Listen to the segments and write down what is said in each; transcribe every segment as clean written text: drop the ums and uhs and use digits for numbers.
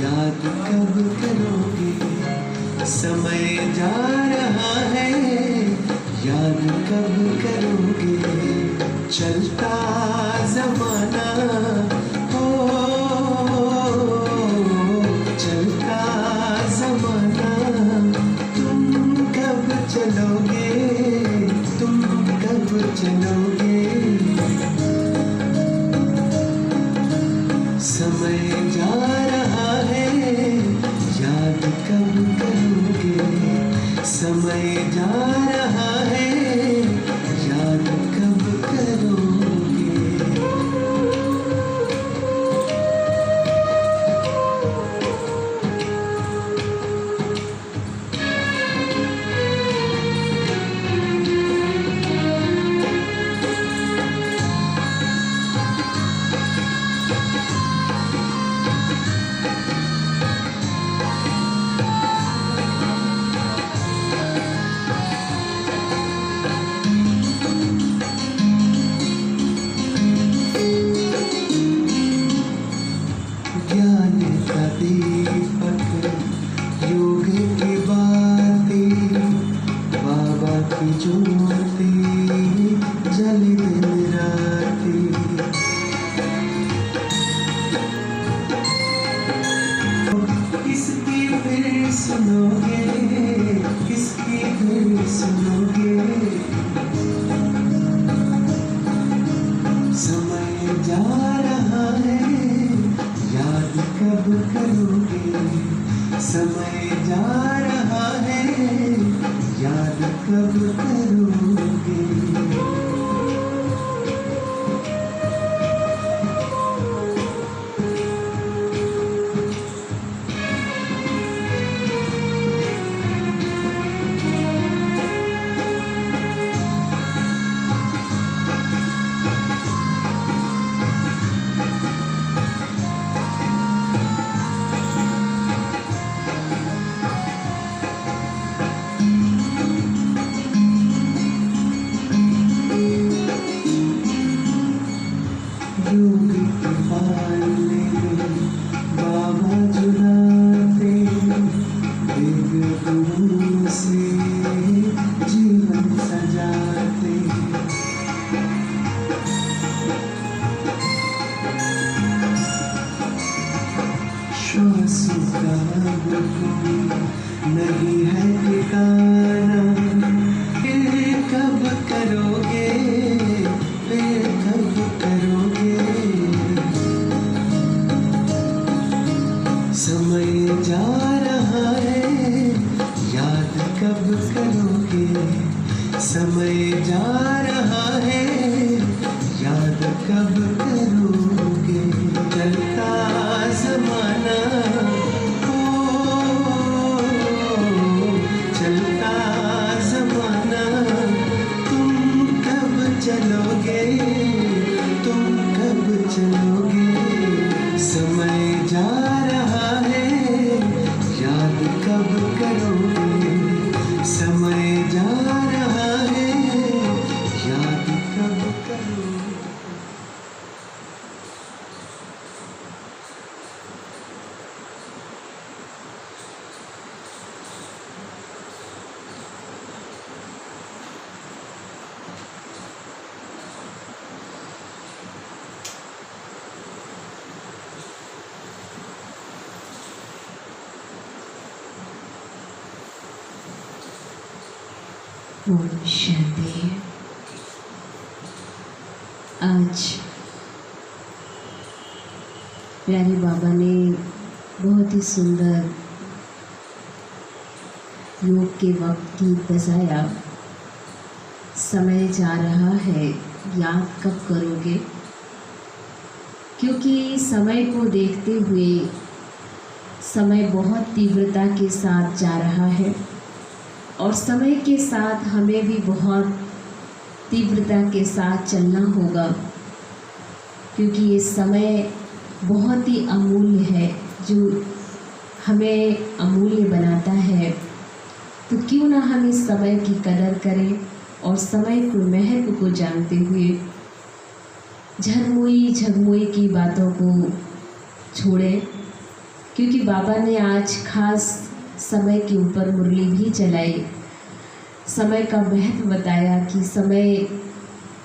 याद कब करोगे, समय जा रहा है, याद कब करोगे, चलता ज़माना हो, चलता ज़माना, तुम कब चलोगे, तुम कब चलोगे, समय जा रहा है, याद कब करोगे, समय जा रहा है, याद कब करोगे। ज्ञान का दीपक, योग की बातें, बाबा की ज्योति जले दिन राती, किसकी फिर सुनोगे, किसकी फिर सुनोगे, समय जा रहा है, याद कब करोगे, समय जा रहा है, याद कब करोगे। योग के पालने बाबा जुड़ाते, एक गुरु से जीवन सजाते, श्वासों का अब कोई नहीं है ठिकाना, फिर कब करोगे, फिर कब करोगे, समय जा रहा है, याद कब करोगे, समय जा रहा है, याद कब करोगे, चलता ज़माना हो, चलता ज़माना, तुम कब चलोगे, तुम कब चलोगे, समय जा रहा है, याद कब करोगे, समय जा रहा है, याद कब करोगे। ओम शांति। आज प्यारे बाबा ने बहुत ही सुंदर योग के वक्त गीत बजाया। समय जा रहा है, याद कब करोगे, क्योंकि समय को देखते हुए समय बहुत तीव्रता के साथ जा रहा है और समय के साथ हमें भी बहुत तीव्रता के साथ चलना होगा, क्योंकि ये समय बहुत ही अमूल्य है, जो हमें अमूल्य बनाता है। तो क्यों ना हम इस समय की कदर करें और समय को महत्व को जानते हुए झगमुई की बातों को छोड़ें क्योंकि बाबा ने आज खास समय के ऊपर मुरली भी चलाई, समय का महत्व बताया कि समय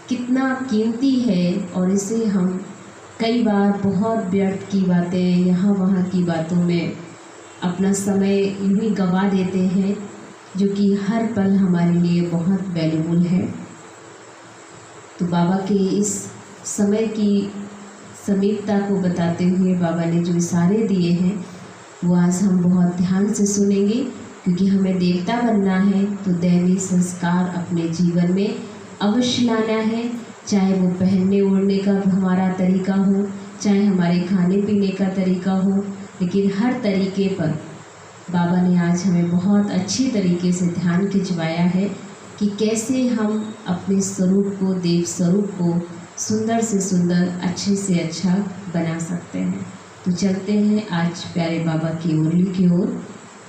कितना कीमती है और इसे हम कई बार बहुत व्यर्थ की बातें, यहाँ वहाँ की बातों में अपना समय यूँ ही गंवा देते हैं, जो कि हर पल हमारे लिए बहुत वैल्यूबल है। तो बाबा के इस समय की समीपता को बताते हुए बाबा ने जो इशारे दिए हैं वो आज हम बहुत ध्यान से सुनेंगे, क्योंकि हमें देवता बनना है तो दैवी संस्कार अपने जीवन में अवश्य लाना है। चाहे वो पहनने ओढ़ने का हमारा तरीका हो, चाहे हमारे खाने पीने का तरीका हो, लेकिन हर तरीके पर बाबा ने आज हमें बहुत अच्छी तरीके से ध्यान खिंचवाया है कि कैसे हम अपने स्वरूप को, देव स्वरूप को सुंदर से सुंदर, अच्छे से अच्छा बना सकते हैं। तो चलते हैं आज प्यारे बाबा की मुरली की ओर।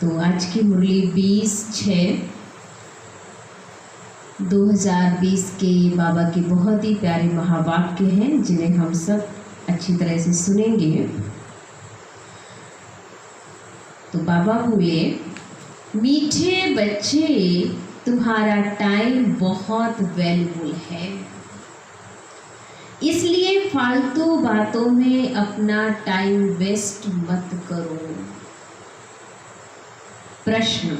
तो आज की मुरली 20/6/2020 के बाबा के बहुत ही प्यारे महावाक्य हैं, जिन्हें हम सब अच्छी तरह से सुनेंगे। तो बाबा बोले, मीठे बच्चे तुम्हारा टाइम बहुत वैल्यूबल है, इसलिए फालतू बातों में अपना टाइम वेस्ट मत करो। प्रश्न,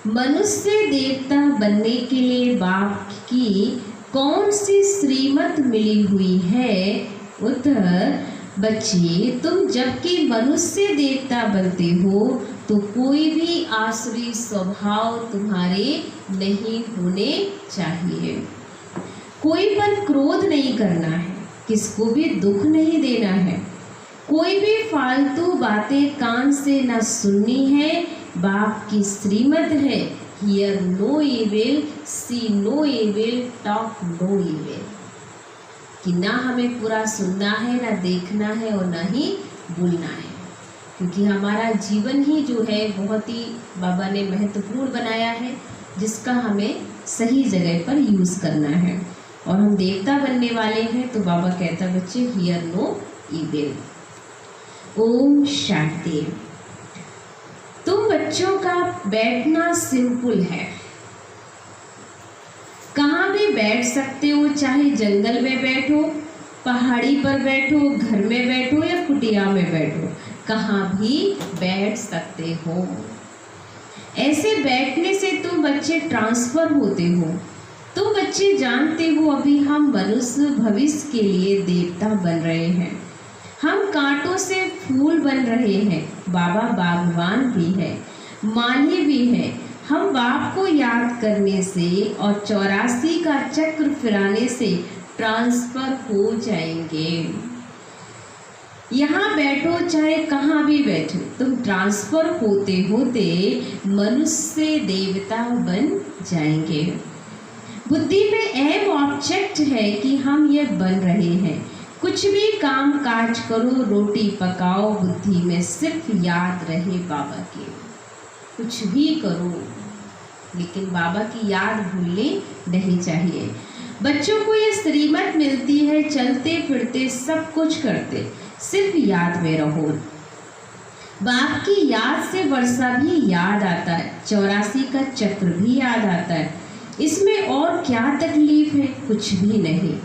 मनुष्य देवता बनने के लिए बाप की कौन सी श्रीमत मिली हुई है? उत्तर, बच्चे तुम जबकि मनुष्य देवता बनते हो तो कोई भी आसुरी स्वभाव तुम्हारे नहीं होने चाहिए। कोई पर क्रोध नहीं करना है, किसको भी दुख नहीं देना है, कोई भी फालतू बातें कान से न सुननी है। बाप की श्रीमत है, hear no evil, see no evil, talk no evil, कि ना हमें पूरा सुनना है, ना देखना है और ना ही बोलना है, क्योंकि हमारा जीवन ही जो है बहुत ही बाबा ने महत्वपूर्ण बनाया है, जिसका हमें सही जगह पर यूज़ करना है। और हम देवता बनने वाले हैं तो बाबा कहता बच्चे, here no evil. Om Shanti. तुम बच्चों का बैठना सिंपल है, कहाँ भी बैठ सकते हो, चाहे जंगल में बैठो, पहाड़ी पर बैठो, घर में बैठो या कुटिया में बैठो, कहाँ भी बैठ सकते हो। ऐसे बैठने से तुम बच्चे ट्रांसफर होते हो। तुम बच्चे जानते हो अभी हम मनुष्य भविष्य के लिए देवता बन रहे हैं, हम कांटों से फूल बन रहे हैं। बाबा बागवान भी है, माली भी है। हम बाप को याद करने से और 84 का चक्र फिराने से ट्रांसफर हो जाएंगे। यहाँ बैठो चाहे कहाँ भी बैठो, तुम ट्रांसफर होते होते मनुष्य देवता बन जाएंगे। बुद्धि में एम ऑब्जेक्ट है कि हम ये बन रहे हैं। कुछ भी काम काज करो, रोटी पकाओ, बुद्धि में सिर्फ याद रहे बाबा की। कुछ भी करो लेकिन बाबा की याद भूलनी नहीं चाहिए। बच्चों को ये श्रीमत मिलती है, चलते फिरते सब कुछ करते सिर्फ याद में रहो। बाप की याद से वर्षा भी याद आता है, 84 का चक्र भी याद आता है। इसमें और क्या तकलीफ है? कुछ भी नहीं।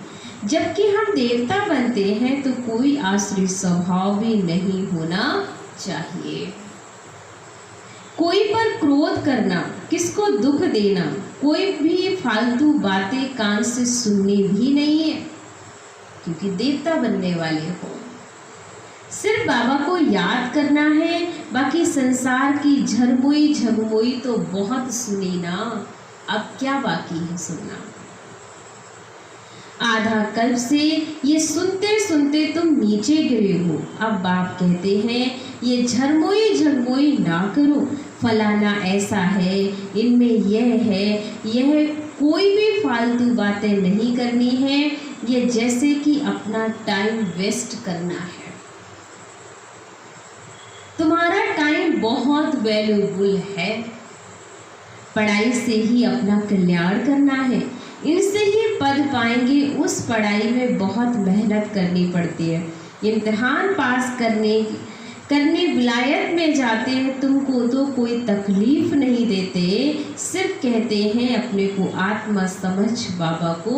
जबकि हम देवता बनते हैं तो कोई आसुरी स्वभाव भी नहीं होना चाहिए। कोई पर क्रोध करना, किसको दुख देना, कोई भी फालतू बातें कान से सुननी भी नहीं है, क्योंकि देवता बनने वाले हो। सिर्फ बाबा को याद करना है। बाकी संसार की झरमोई झगमोई तो बहुत सुनी ना, अब क्या बाकी है सुनना। आधा कल्प से ये सुनते सुनते तुम नीचे गिरे हो। अब बाप कहते हैं ये झरमोई झगमोई ना करो, फलाना ऐसा है, इनमें यह है, यह कोई भी फालतू बातें नहीं करनी है। ये जैसे कि अपना टाइम वेस्ट करना है। तुम्हारा टाइम बहुत वैल्यूबल है। पढ़ाई से ही अपना कल्याण करना है, इनसे ही पद पाएंगे। उस पढ़ाई में बहुत मेहनत करनी पड़ती है। इम्तिहान पास करने विलायत में जाते हैं, तुमको तो कोई तकलीफ नहीं देते, सिर्फ कहते हैं अपने को आत्मा समझ बाबा को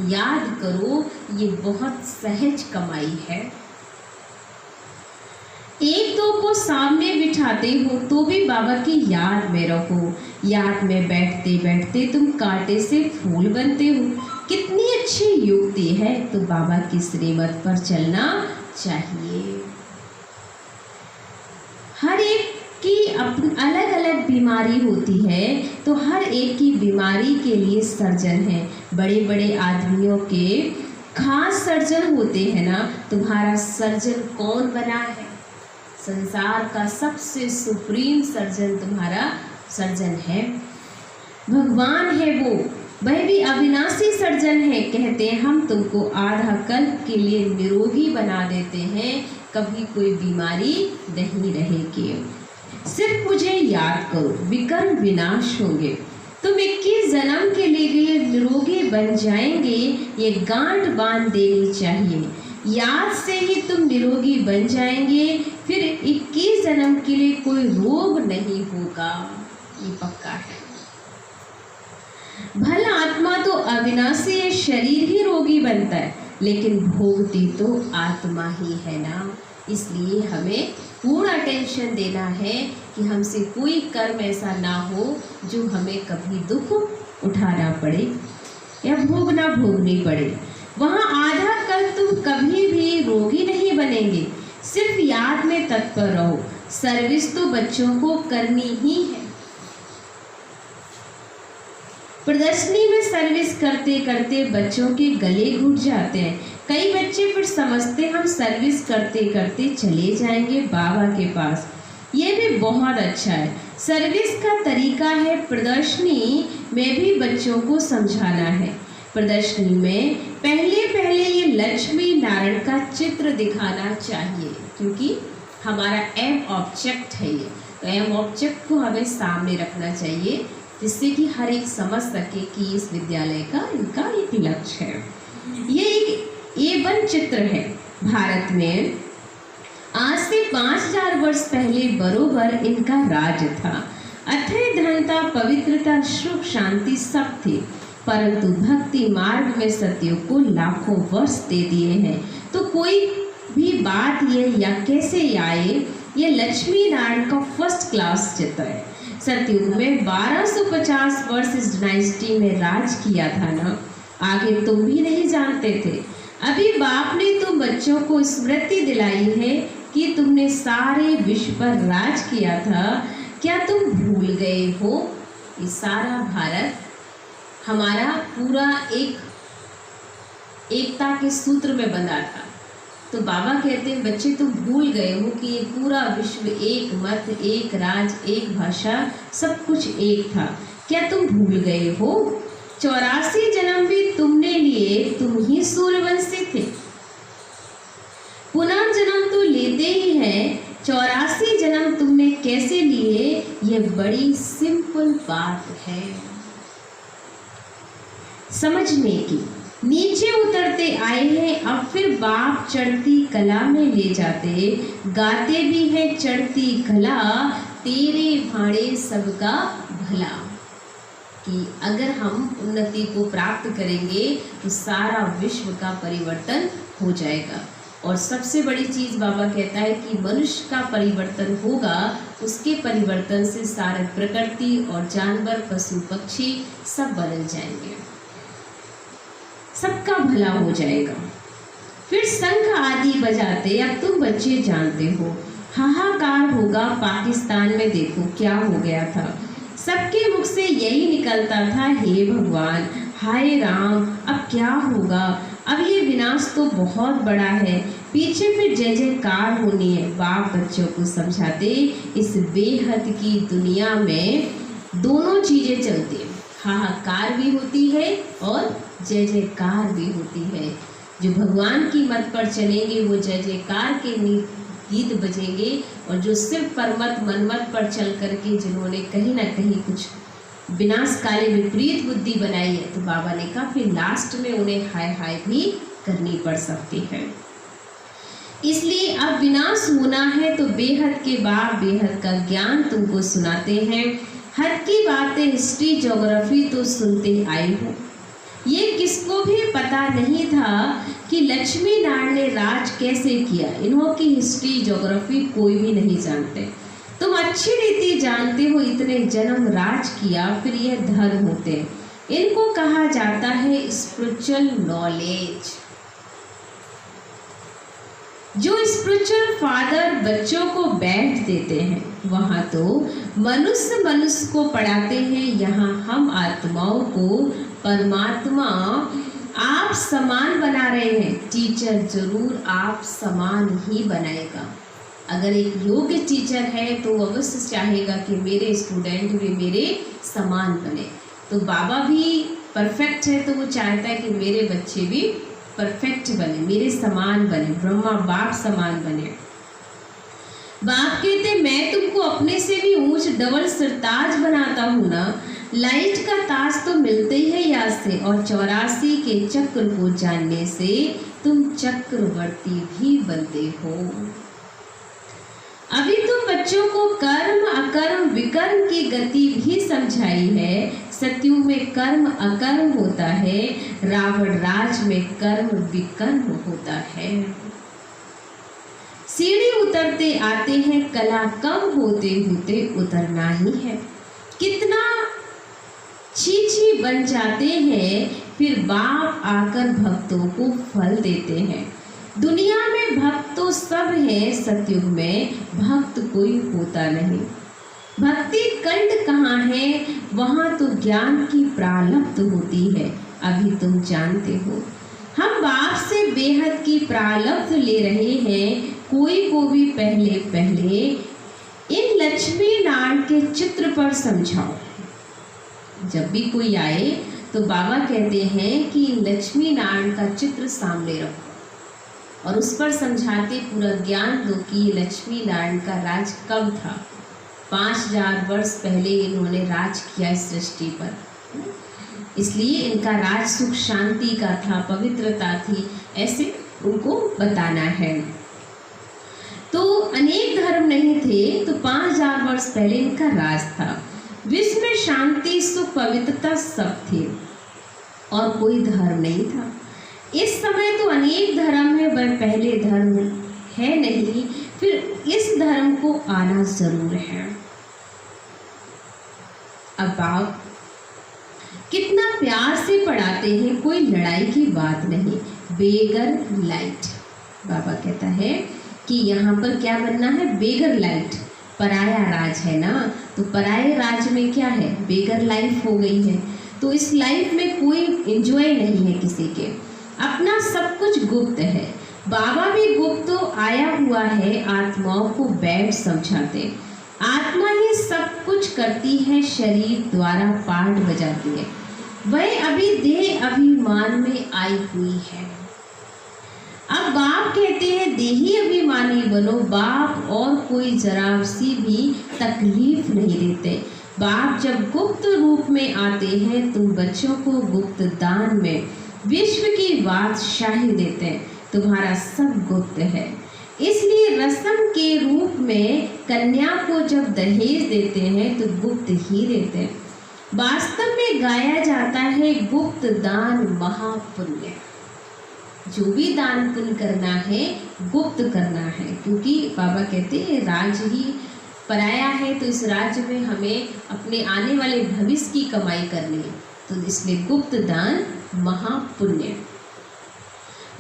याद करो। ये बहुत सहज कमाई है। एक दो को सामने बिठाते हो तो भी बाबा की याद में रहो। याद में बैठते बैठते तुम कांटे से फूल बनते हो। कितनी अच्छी युक्ति है। तो बाबा की श्रीमत पर चलना चाहिए। हर एक की अलग अलग बीमारी होती है, तो हर एक की बीमारी के लिए सर्जन है। बड़े बड़े आदमियों के खास सर्जन होते हैं ना। तुम्हारा सर्जन कौन बना है? संसार का सबसे सुप्रीम सर्जन तुम्हारा सर्जन है, भगवान है वो। वह भी अविनाशी सर्जन है। कहते हैं हम तुमको आधा कल्प के लिए निरोगी बना देते हैं, कभी कोई बीमारी नहीं रहेगी। सिर्फ मुझे याद करो, विकर्म विनाश होंगे। तुम 21 जन्म के लिए निरोगी बन जाएंगे, ये गांठ बांध देनी चाहिए। याद से ही तुम निरोगी बन जाएंगे, फिर 21 जन्म के लिए कोई रोग नहीं होगा, ये पक्का है। भला आत्मा तो अविनाशी है, शरीर ही रोगी बनता है, लेकिन भोगती तो आत्मा ही है ना। इसलिए हमें पूरा टेंशन देना है कि हमसे कोई कर्म ऐसा ना हो जो हमें कभी दुख उठाना पड़े या भोगनी पड़े। वहाँ आधा कल तुम कभी भी रोगी नहीं बनेंगे। सिर्फ याद में तत्पर रहो। सर्विस तो बच्चों को करनी ही है। प्रदर्शनी में सर्विस करते करते बच्चों के गले घुट जाते हैं। कई बच्चे फिर समझते हम सर्विस करते करते चले जाएंगे बाबा के पास। ये भी बहुत अच्छा है। सर्विस का तरीका है प्रदर्शनी में भी बच्चों को समझाना है। प्रदर्शनी में पहले ये लक्ष्मी नारायण का चित्र दिखाना चाहिए, क्योंकि हमारा एम ऑब्जेक्ट है ये। तो एम ऑब्जेक्ट को हमें सामने रखना चाहिए, जिससे कि हर एक समझ सके कि इस विद्यालय का इनका एक लक्ष्य है। ये एक A1 चित्र है। भारत में आज से 5000 वर्ष पहले बरोबर इनका राज था। अथय धनता, पवित्रता, सुख, शांति सब थे, परंतु भक्ति मार्ग में सत्यों को लाखों वर्ष दे दिए हैं। तो कोई भी बात ये या कैसे आए, ये लक्ष्मी नारायण का फर्स्ट क्लास चित्र है। सतयुग में 1250 वर्ष इस डायनेस्टी में राज किया था ना। आगे तुम भी नहीं जानते थे। अभी बाप ने तो बच्चों को स्मृति दिलाई है कि तुमने सारे विश्व पर राज किया था। क्या तुम भूल गए हो? ये सारा भारत हमारा पूरा एकता के सूत्र में बंधा था। तो बाबा कहते हैं बच्चे तुम भूल गए हो कि ये पूरा विश्व एक मत, एक राज, एक भाषा, सब कुछ एक था। क्या तुम भूल गए हो? 84 जन्म भी तुमने लिए, तुम ही सूर्यवंशी थे। पुनर्जन्म तो लेते ही हैं, 84 जन्म तुमने कैसे लिए, ये बड़ी सिंपल बात है समझने की। नीचे उतरते आए हैं, अब फिर बाप चढ़ती कला में ले जाते। गाते भी है चढ़ती कला, तेरे भाड़े सबका भला। कि अगर हम उन्नति को प्राप्त करेंगे तो सारा विश्व का परिवर्तन हो जाएगा। और सबसे बड़ी चीज़ बाबा कहता है कि मनुष्य का परिवर्तन होगा, उसके परिवर्तन से सारे प्रकृति और जानवर, पशु पक्षी सब बदल जाएंगे, सबका भला हो जाएगा। फिर शंख आदि बजाते, अब तुम बच्चे जानते हो। हाहाकार होगा पाकिस्तान में, देखो क्या हो गया था। सबके मुख से यही निकलता था, हे भगवान, हाय राम, अब क्या होगा। अब ये विनाश तो बहुत बड़ा है, पीछे फिर जय जयकार होनी है। बाप बच्चों को समझाते इस बेहद की दुनिया में दोनों चीज़ें चलती हैं, हाहाकार भी होती है और जय जयकार भी होती है। जो भगवान की मत पर चलेंगे वो जय जयकार के गीत बजेंगे, और जो सिर्फ परमत मनमत पर चल करके जिन्होंने कहीं ना कहीं कुछ विनाशकाली विपरीत बुद्धि बनाई है, तो बाबा ने कहा फिर लास्ट में उन्हें हाय हाय भी करनी पड़ सकती है। इसलिए अब विनाश होना है तो बेहद के बाप बेहद का ज्ञान तुमको सुनाते हैं। हद की बातें हिस्ट्री ज्योग्राफी तो सुनते आए हो। ये किसको भी पता नहीं था कि लक्ष्मी नारायण ने राज कैसे किया। इन्हों की हिस्ट्री ज्योग्राफी कोई भी नहीं जानते। तुम अच्छी रीति जानते हो, इतने जन्म राज किया, फिर यह धर्म होते हैं। इनको कहा जाता है स्पिरिचुअल नॉलेज। जो स्पिरिचुअल फादर बच्चों को बैठ देते हैं, वहाँ तो मनुष्य को पढ़ाते हैं, यहाँ हम आत्माओं को परमात्मा आप समान बना रहे हैं। टीचर जरूर आप समान ही बनाएगा। अगर एक योग्य टीचर है तो वो अवश्य चाहेगा कि मेरे स्टूडेंट भी मेरे समान बने। तो बाबा भी परफेक्ट है तो वो चाहता है कि मेरे बच्चे भी परफेक्ट बने, मेरे समान बने, ब्रह्मा बाप समान बने। बाप कहते मैं तुमको अपने से भी ऊंच डबल सरताज बनाता हूँ ना। लाइट का ताज तो मिलते ही है यहाँ से, और 84 के चक्र को जानने से तुम चक्रवर्ती भी बनते हो। अभी तुम बच्चों को कर्म अकर्म विकर्म की गति भी समझाई है। सतयुग में कर्म अकर्म होता है, रावण राज में कर्म विकर्म होता है। सीढ़ी उतरते आते हैं, कला कम होते होते उतरना ही है। कितना छी बन जाते हैं, फिर बाप आकर भक्तों को फल देते हैं। दुनिया में भक्त तो सब है, सतयुग में भक्त कोई होता नहीं। भक्ति कंठ कहाँ है, वहाँ तो ज्ञान की प्रालब्ध होती है। अभी तुम जानते हो हम बाप से बेहद की प्रालब्ध ले रहे हैं। कोई को भी पहले इन लक्ष्मी नारायण के चित्र पर समझाओ। जब भी कोई आए तो बाबा कहते हैं कि लक्ष्मी नारायण का चित्र सामने रखो और उस पर समझाते पूरा ज्ञान दो कि ये लक्ष्मी नारायण का राज कब था। 5000 वर्ष पहले इन्होंने राज किया इस सृष्टि पर, इसलिए इनका राज सुख शांति का था, पवित्रता थी, ऐसे उनको बताना है। तो अनेक धर्म नहीं थे, तो 5000 वर्ष पहले इनका राज था। विश्व में शांति सुख पवित्रता सब थी और कोई धर्म नहीं था। इस समय तो अनेक धर्म है, वह पहले धर्म है नहीं, फिर इस धर्म को आना जरूर है। अब आप कितना प्यार से पढ़ाते हैं, कोई लड़ाई की बात नहीं, बेगर लाइट। बाबा कहता है कि यहाँ पर क्या बनना है, बेगर लाइट। पराया राज है ना, तो पराये राज में क्या है, बेगर लाइफ हो गई है। तो इस लाइफ में कोई एंजॉय नहीं है किसी के, अपना सब कुछ गुप्त है। बाबा भी गुप्त तो आया हुआ है, आत्माओं को बैठ समझाते। आत्मा ही सब कुछ करती है, शरीर द्वारा पाठ बजाती है। वह अभी देह अभिमान में आई हुई है। अब बाप कहते हैं देही अभिमानी बनो। बाप और कोई जरा सी भी तकलीफ नहीं देते। बाप जब गुप्त रूप में आते हैं, तुम बच्चों को गुप्त दान में विश्व की बादशाही देते हैं। तुम्हारा सब गुप्त है, इसलिए रस्म के रूप में कन्या को जब दहेज देते हैं तो गुप्त ही देते हैं। वास्तव में गाया जाता है गुप्त दान महापुण्य। जो भी दान पुण्य करना है गुप्त करना है, क्योंकि बाबा कहते हैं राज ही पराया है, तो इस राज्य में हमें अपने आने वाले भविष्य की कमाई करनी है। तो इसलिए गुप्त दान महापुण्य।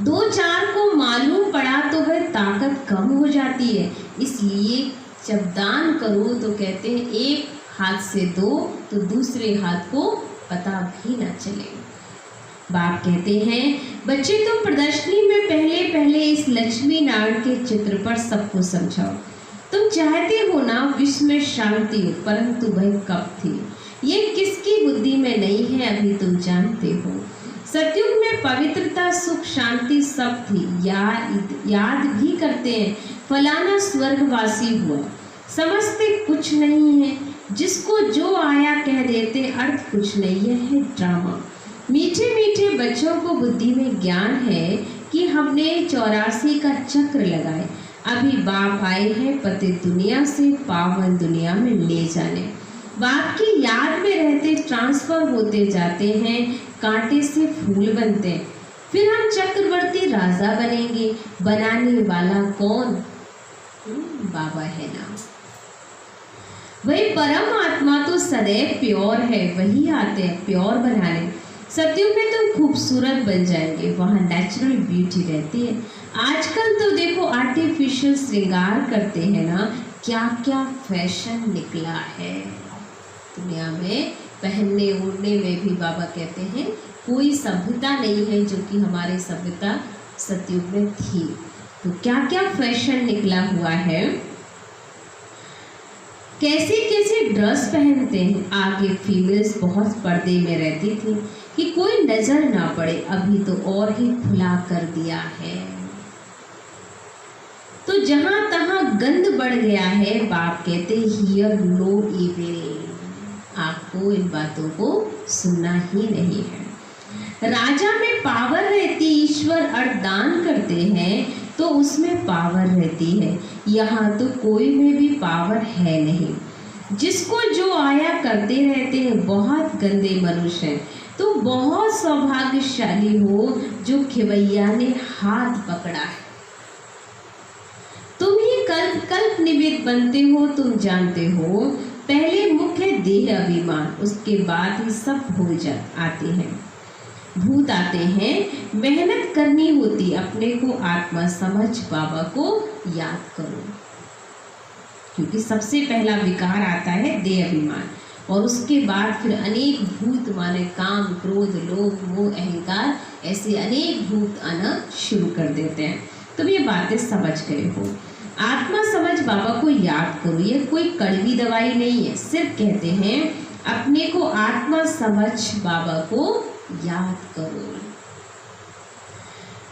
2-4 को मालूम पड़ा तो वह ताकत कम हो जाती है, इसलिए जब दान करो तो कहते हैं एक हाथ से दो तो दूसरे हाथ को पता भी ना चले। बाप कहते हैं बच्चे तुम प्रदर्शनी में पहले इस लक्ष्मी नारायण के चित्र पर सबको समझाओ। तुम चाहते हो ना विश्व में शांति हो, परंतु वह कब थी ये किसकी बुद्धि में नहीं है, अभी तुम जानते हो। सतयुग में पवित्रता सुख शांति सब थी, याद भी करते हैं फलाना स्वर्गवासी हुआ। समझते कुछ नहीं है, जिसको जो आया कह देते, अर्थ कुछ नहीं है ड्रामा। मीठे मीठे बच्चों को बुद्धि में ज्ञान है कि हमने 84 का चक्र लगाए। अभी बाप आए हैं पतित दुनिया से पावन दुनिया में ले जाने। बाप की याद में रहते ट्रांसफर होते जाते हैं, कांटे से फूल बनते हैं। फिर हम चक्रवर्ती राजा बनेंगे। बनाने वाला कौन? बाबा है ना। वही परम आत्मा तो सदैव प्योर है, वही आते हैं प्योर बनाने। सत्युग में तुम खूबसूरत बन जाएंगे, वहाँ नेचुरल ब्यूटी रहती है। आजकल तो देखो आर्टिफिशियल श्रृंगार करते हैं ना, क्या क्या फैशन निकला है दुनिया में। पहनने ओढ़ने में भी बाबा कहते हैं कोई सभ्यता नहीं है जो कि हमारे सभ्यता सतयुग में थी। तो क्या क्या फैशन निकला हुआ है, कैसे कैसे ड्रेस पहनते हैं। आगे फीमेल्स बहुत पर्दे में रहती थी कि कोई नजर ना पड़े, अभी तो और ही खुला कर दिया है। तो जहां तहां गंद बढ़ गया है। बाप कहते हियर नो इविल, आपको इन बातों को सुनना ही नहीं है। राजा में पावर रहती, ईश्वर अर्दान करते हैं तो उसमें पावर रहती है। यहाँ तो कोई में भी पावर है नहीं। जिसको जो आया करते रहते हैं, बहुत गंदे मनुष्य हैं। तो बहुत सौभाग्यशाली हो जो खिवैया ने हाथ पकड़ा है। तुम ही कल्प कल्प निमित्त बनते हो, तुम जानते हो। पहले मुख्य देह अभिमान, उसके बाद ही सब भूल आते हैं, भूत आते हैं। मेहनत करनी होती, अपने को आत्मा समझ बाबा को याद करो, क्योंकि सबसे पहला विकार आता है देह अभिमान, और उसके बाद फिर अनेक भूत माने काम क्रोध लोभ मोह अहंकार, ऐसे अनेक भूत आना शुरू कर देते हैं। तुम ये बातें समझ गए हो। आत्मा समझ बाबा को याद करो, ये कोई कड़वी दवाई नहीं है। सिर्फ कहते हैं अपने को आत्मा समझ बाबा को याद करो।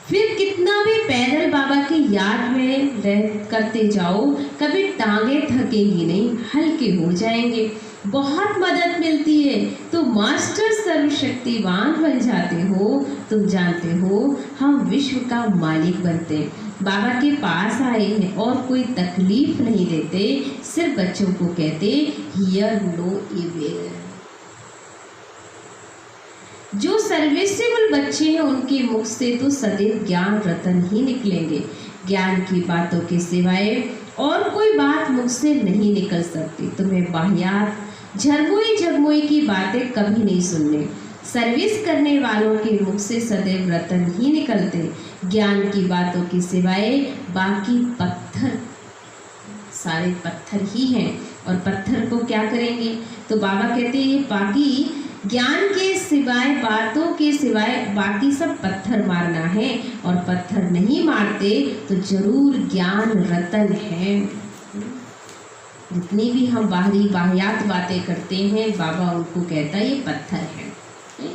फिर कितना भी पैदल बाबा की याद में रह करते जाओ, कभी टांगे थकेंगी नहीं, हल्के हो जाएंगे। बहुत मदद मिलती है तो मास्टर सर्वशक्तिवान बन जाते हो। तुम जानते हो हम विश्व का मालिक बनते हैं। बाबा के पास आए हैं और कोई तकलीफ नहीं देते, सिर्फ बच्चों को कहते हियर नो इविल। जो सर्विसेबल बच्चे हैं उनके मुख से तो सदैव ज्ञान रतन ही निकलेंगे। ज्ञान की बातों के सिवाय और कोई बात मुख से नहीं निकल सकती। तुम्हें बाह्यात झरमोई झगमोई की बातें कभी नहीं सुनने। सर्विस करने वालों के मुख से सदैव रतन ही निकलते। ज्ञान की बातों के सिवाय बाकी पत्थर, सारे पत्थर ही हैं। और पत्थर को क्या करेंगे? तो बाबा कहते हैं ये बाकी ज्ञान के सिवाय बातों के सिवाय बाकी सब पत्थर मारना है, और पत्थर नहीं मारते तो जरूर ज्ञान रतन है। जितनी भी हम बाहरी बाह्यात बातें करते हैं, बाबा उनको कहता है ये पत्थर है।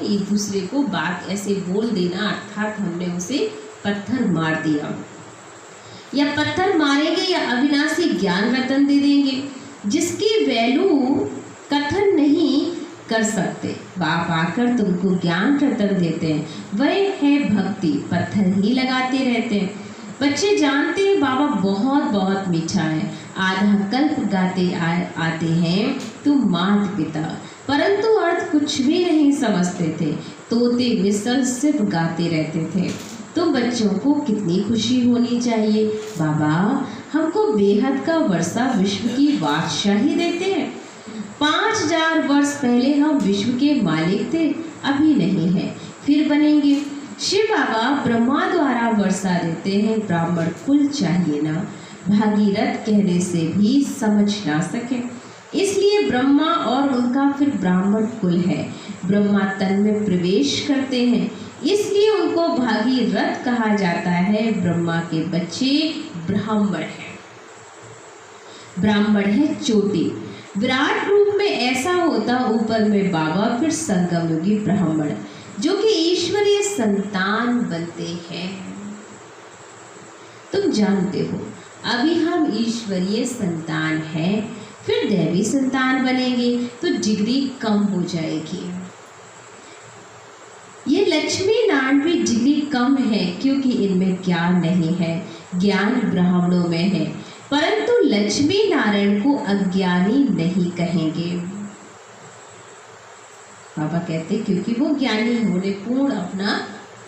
एक दूसरे को बात ऐसे बोल देना, अर्थात हमने उसे पत्थर मार दिया। या पत्थर मारेंगे या अविनाशी ज्ञान रतन दे देंगे, जिसकी वैल्यू कथन नहीं कर सकते। बाप आकर तुमको ज्ञान रतन देते हैं, वह है भक्ति। पत्थर ही लगाते रहते हैं। बच्चे जानते हैं बाबा बहुत बहुत मीठा है। आधा कल्प गाते आते हैं तुम माता पिता, परंतु अर्थ कुछ भी नहीं समझते थे। तोते विसल सिर्फ गाते रहते थे। तो बच्चों को कितनी खुशी होनी चाहिए। बाबा हमको बेहद का वर्षा विश्व की बादशाही देते हैं। 5000 वर्ष पहले हम विश्व के मालिक थे, अभी नहीं है, फिर बनेंगे। शिव बाबा ब्रह्मा द्वारा वर्षा देते हैं। ब्राह्मण कुल चाहिए ना, भागीरथ कहने से भी समझ ना सके, इसलिए ब्रह्मा और उनका फिर ब्राह्मण कुल है। ब्रह्मा तन में प्रवेश करते हैं, इसलिए उनको भागीरथ कहा जाता है। ब्रह्मा के बच्चे ब्राह्मण हैं। ब्राह्मण है चोटी। विराट रूप में ऐसा होता, ऊपर में बाबा, फिर संगम योगी ब्राह्मण, जो कि ईश्वरीय संतान बनते हैं। तुम जानते हो अभी हम ईश्वरीय संतान हैं, फिर दैवी संतान बनेंगे तो डिग्री कम हो जाएगी। ये लक्ष्मी नारायण भी डिग्री कम है क्योंकि इनमें ज्ञान नहीं है, ज्ञान ब्राह्मणों में है, परंतु लक्ष्मी नारायण को अज्ञानी नहीं कहेंगे। बाबा कहते क्योंकि वो ज्ञानी है, उन्हें पूर्ण अपना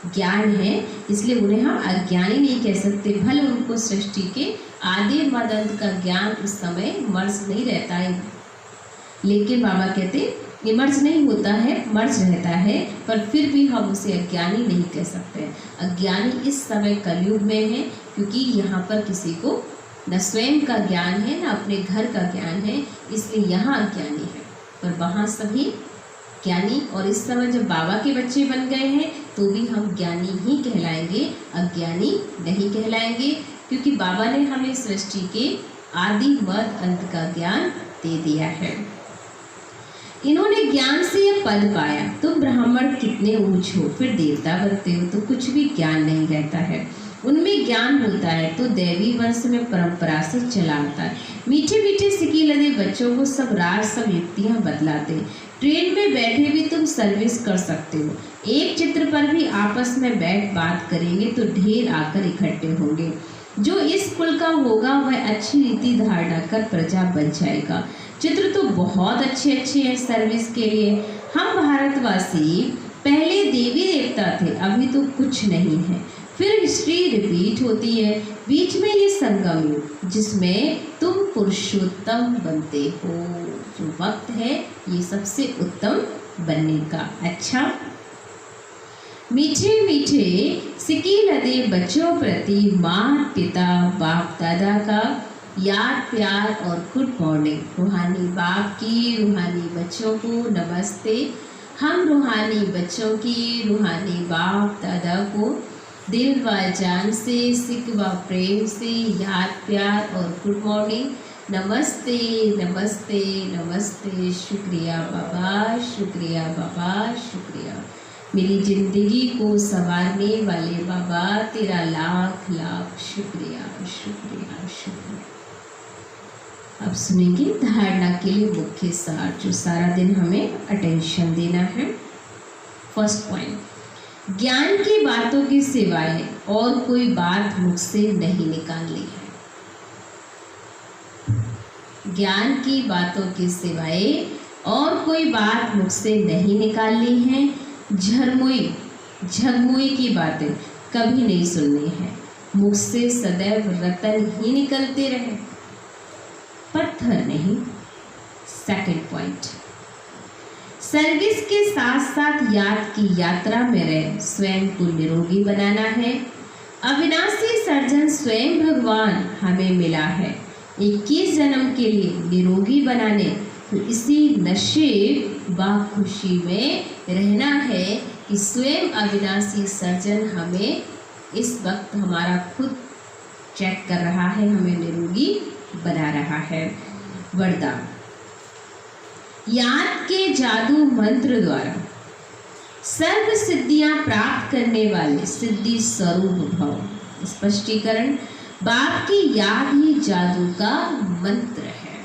ज्ञान है, इसलिए उन्हें हम अज्ञानी नहीं कह सकते। भले उनको सृष्टि के आदि मद अंत का ज्ञान उस समय मर्ज नहीं रहता है, लेकिन बाबा कहते ये मर्ज नहीं होता है, मर्ज रहता है, पर फिर भी हम उसे अज्ञानी नहीं कह सकते। अज्ञानी इस समय कलयुग में है क्योंकि यहाँ पर किसी को न स्वयं का ज्ञान है न अपने घर का ज्ञान है, इसलिए यहाँ अज्ञानी है, पर वहाँ सभी ज्ञानी। और इस समय जब बाबा के बच्चे बन गए हैं तो भी हम ज्ञानी ही कहलाएंगे, अज्ञानी नहीं कहलाएंगे, क्योंकि बाबा ने हमें सृष्टि के आदि मध्य अंत का ज्ञान दे दिया है। इन्होंने ज्ञान से यह पद पाया, तुम ब्राह्मण कितने ऊंच हो फिर देवता बनते हो तो कुछ भी ज्ञान नहीं रहता है। उनमें ज्ञान होता है तो दैवी वंश में परंपरा से चला आता है। मीठे मीठे सिकी लदे बच्चों को सब राज सब युक्तियाँ बतलाते। ट्रेन में बैठे भी तुम सर्विस कर सकते हो। एक चित्र पर भी आपस में बैठ बात करेंगे तो ढेर आकर इकट्ठे होंगे। जो इस कुल का होगा वह अच्छी रीति धारणा कर प्रजा बन जाएगा। चित्र तो बहुत अच्छे अच्छे हैं सर्विस के लिए। हम भारतवासी पहले देवी देवता थे, अभी तो कुछ नहीं है। फिर हिस्ट्री रिपीट होती है, बीच में ये संगम युग जिसमें तुम पुरुषोत्तम बनते हो। जो वक्त है ये सबसे उत्तम बनने का। अच्छा, मीठे मीठे सिकी लदे बच्चों प्रति माँ पिता बाप दादा का याद प्यार और गुड मॉर्निंग। रूहानी बाप की रूहानी बच्चों को नमस्ते। हम रूहानी बच्चों की रूहानी बाप दादा को दिल व जान से सिक व प्रेम से याद प्यार और गुड मॉर्निंग। नमस्ते नमस्ते नमस्ते। शुक्रिया बाबा, शुक्रिया बाबा, शुक्रिया। मेरी ज़िंदगी को संवारने वाले बाबा, तेरा लाख लाख शुक्रिया शुक्रिया शुक्रिया। अब सुनेंगे धारणा के लिए मुख्य सार, जो सारा दिन हमें अटेंशन देना है। फर्स्ट पॉइंट, ज्ञान की बातों के सिवाय और कोई बात मुझसे नहीं निकालनी है। ज्ञान की बातों के सिवाय और कोई बात मुझसे नहीं निकालनी है। झरमुई झगमुई की बातें कभी नहीं सुननी है। मुझसे सदैव रतन ही निकलते रहे, पत्थर नहीं। सेकंड पॉइंट, सर्विस के साथ साथ याद की यात्रा में रहे स्वयं को निरोगी बनाना है। अविनाशी सर्जन स्वयं भगवान हमें मिला है 21 जन्म के लिए निरोगी बनाने, तो इसी नशे व खुशी में रहना है कि स्वयं अविनाशी सर्जन हमें इस वक्त हमारा खुद चेक कर रहा है, हमें निरोगी बना रहा है। वरदान, याद के जादू मंत्र द्वारा सर्व सिद्धियां प्राप्त करने वाले सिद्धि स्वरूप भव। स्पष्टीकरण, बाप की याद ही जादू का मंत्र है।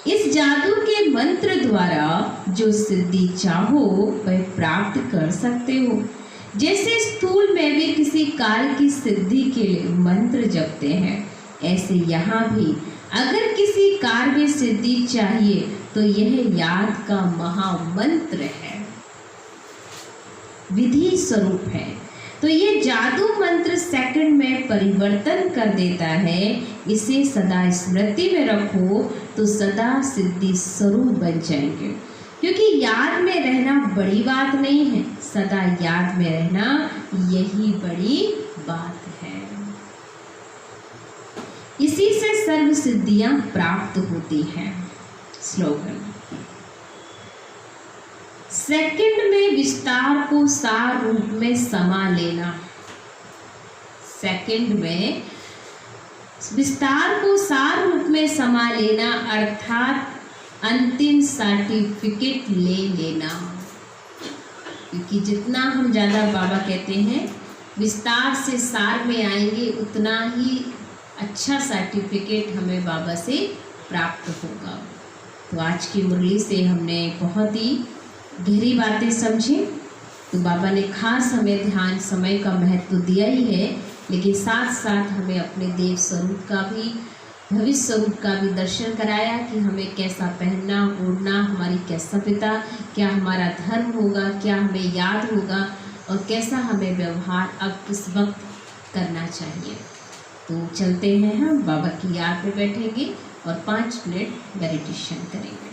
इस जादू के मंत्र द्वारा जो सिद्धि चाहो वह प्राप्त कर सकते हो। जैसे स्थूल में भी किसी कार्य की सिद्धि के लिए मंत्र जपते हैं, ऐसे यहाँ भी अगर किसी कार्य में सिद्धि चाहिए तो यह याद का महामंत्र है, विधि स्वरूप है। तो ये जादू मंत्र सेकंड में परिवर्तन कर देता है। इसे सदा स्मृति में रखो तो सदा सिद्धि स्वरूप बन जाएंगे। क्योंकि याद में रहना बड़ी बात नहीं है, सदा याद में रहना यही बड़ी बात है। इसी से सर्व सिद्धियां प्राप्त होती हैं। स्लोगन, सेकंड में विस्तार को सार रूप में समा लेना। सेकंड में विस्तार को सार रूप में समा लेना अर्थात अंतिम सर्टिफिकेट ले लेना। क्योंकि जितना हम ज़्यादा बाबा कहते हैं विस्तार से सार में आएंगे, उतना ही अच्छा सर्टिफिकेट हमें बाबा से प्राप्त होगा। तो आज की मुरली से हमने बहुत ही गहरी बातें समझें। तो बाबा ने खास हमें ध्यान समय का महत्व दिया ही है, लेकिन साथ साथ हमें अपने देव स्वरूप का भी, भविष्य स्वरूप का भी दर्शन कराया कि हमें कैसा पहनना ओढ़ना, हमारी क्या सभ्यता, क्या हमारा धर्म होगा, क्या हमें याद होगा और कैसा हमें व्यवहार अब इस वक्त करना चाहिए। तो चलते हैं, हम बाबा की याद में बैठेंगे और 5 मिनट मेडिटेशन करेंगे।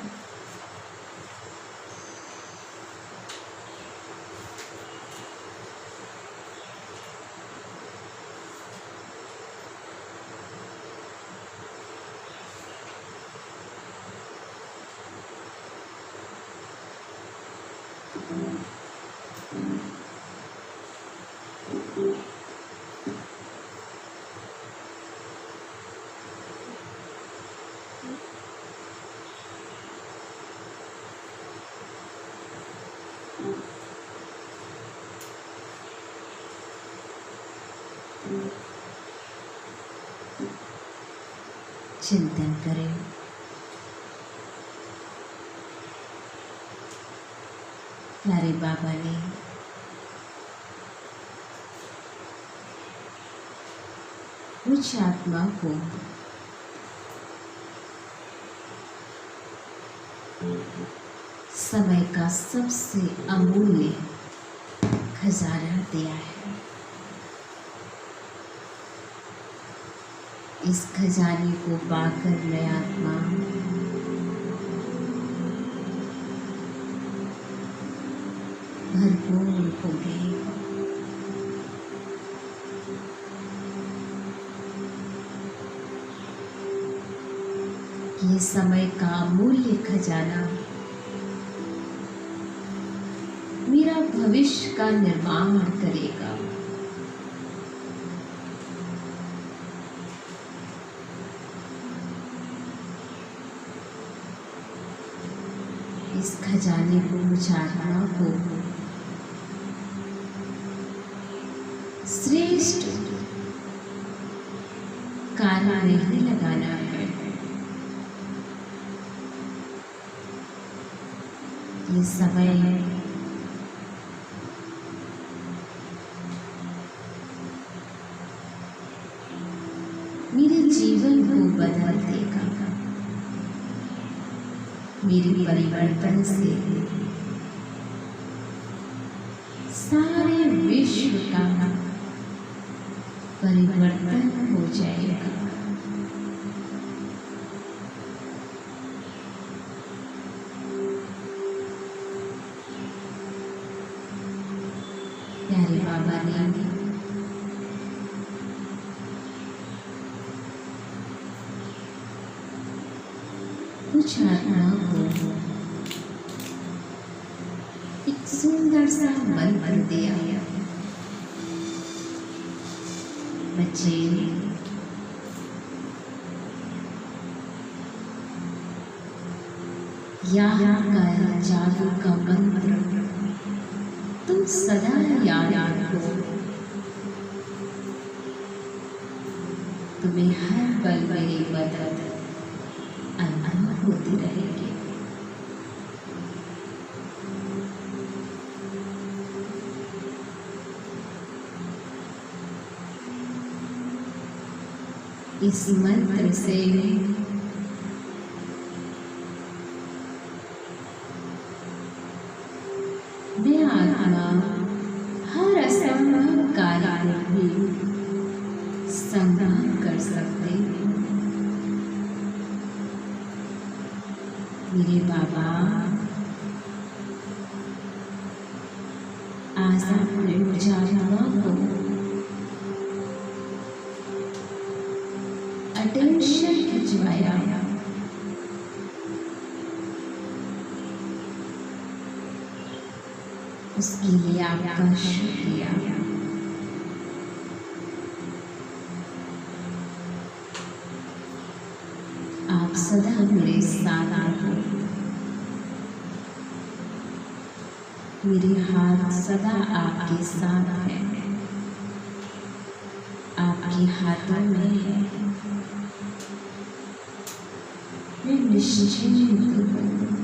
चिंतन करें। प्यारे बाबा ने उच्च आत्मा को समय का सबसे अमूल्य खजाना दिया है। इस खजाने को पाकर मैं आत्मा भरपूर हो गई। ये समय का अमूल्य खजाना मेरा भविष्य का निर्माण करेगा। इस खजाने को, विचारना को श्रेष्ठ कार्य में ही लगाना है। ये समय मेरे जीवन को बदल देगा। मेरे परिवर्तन से सारे विश्व का परिवर्तन हो जाएगा। प्यारे बाबा ने कुछ आत्मा को एक सुंदर सा मंत्र दिया। बच्चे यहाँ का जादू का मंत्र तुम सदा याद रखो। तुम्हें हर पल मेरी मदद अनुभव होती रहेगी। इस मंत्र से मैं आत्मा हर असंभव कार्य भी संभव कर सकती हूँ। मेरे बाबा आज अपने उजाला को अटेंशन खिंचवाया। उसके लिए आपका शुक्रिया। आप सदा मेरे साथ हो। मेरे हाथ सदा आपके साथ है, आपके हाथों में है। मैं निश्चिंत हूँ।